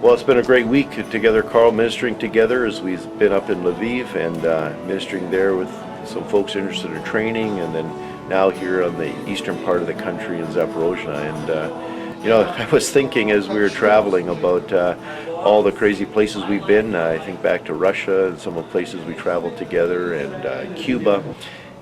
Well, it's been a great week together, Karl, ministering together as we've been up in Lviv and ministering there with some folks interested in training, and then now here on the eastern part of the country in Zaporozhye. And I was thinking as we were traveling about all the crazy places we've been. I think back to Russia and some of the places we traveled together, and Cuba,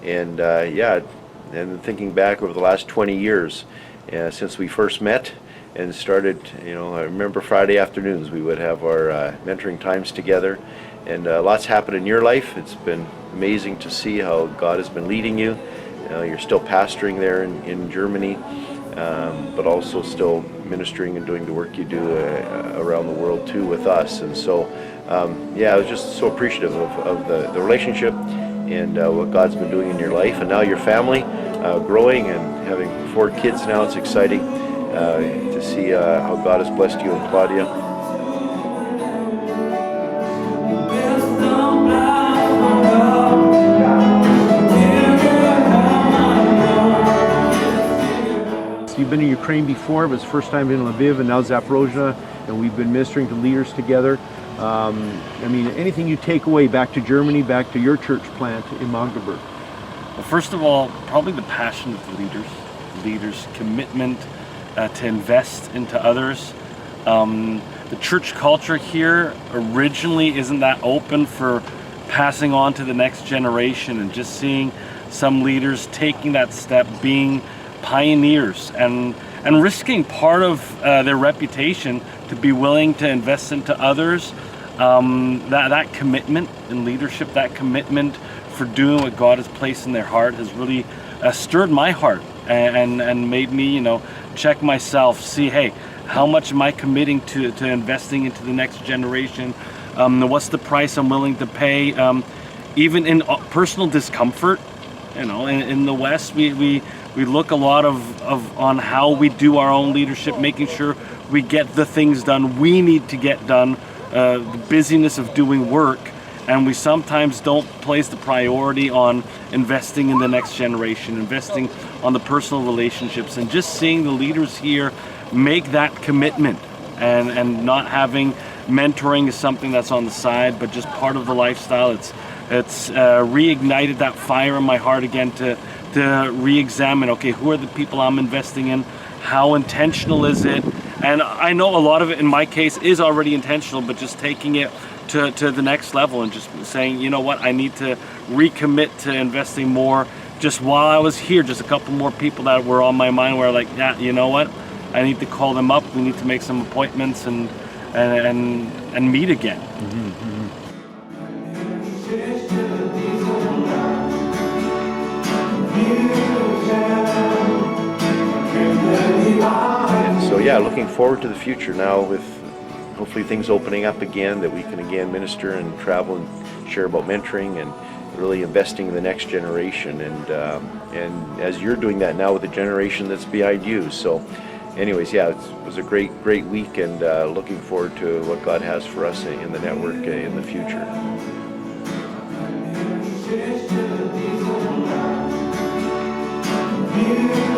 and and thinking back over the last 20 years since we first met and started. I remember Friday afternoons we would have our mentoring times together, and lots happened in your life. It's been amazing to see how God has been leading you. You're still pastoring there in Germany, but also still ministering and doing the work you do around the world too with us. And so I was just so appreciative of the relationship and what God's been doing in your life, and now your family growing and having 4 kids now. It's exciting to see how God has blessed you and Claudia. You've been in Ukraine before, but it's the first time in Lviv and now Zaporozhye, and we've been ministering to leaders together. Anything you take away back to Germany, back to your church plant in Magdeburg? Well, first of all, probably the passion of the leaders' commitment to invest into others. The church culture here originally isn't that open for passing on to the next generation, and just seeing some leaders taking that step, being pioneers and risking part of their reputation to be willing to invest into others. That commitment in leadership, that commitment for doing what God has placed in their heart, has really stirred my heart and made me, check myself, see, hey, how much am I committing to investing into the next generation? What's the price I'm willing to pay? Even in personal discomfort, in the West, we look a lot on how we do our own leadership, making sure we get the things done we need to get done, the busyness of doing work, and we sometimes don't place the priority on investing in the next generation, investing on the personal relationships, and just seeing the leaders here make that commitment, and not having mentoring is something that's on the side, but just part of the lifestyle. It's reignited that fire in my heart again to re-examine, okay, who are the people I'm investing in? How intentional is it? And I know a lot of it in my case is already intentional, but just taking it to the next level and just saying, you know what, I need to recommit to investing more. Just while I was here, just a couple more people that were on my mind where like, yeah, you know what, I need to call them up. We need to make some appointments and meet again. Mm-hmm, mm-hmm. So looking forward to the future now, with hopefully things opening up again, that we can again minister and travel and share about mentoring and really investing in the next generation, and as you're doing that now with the generation that's behind you. So anyways, it was a great week, and looking forward to what God has for us in the network in the future. You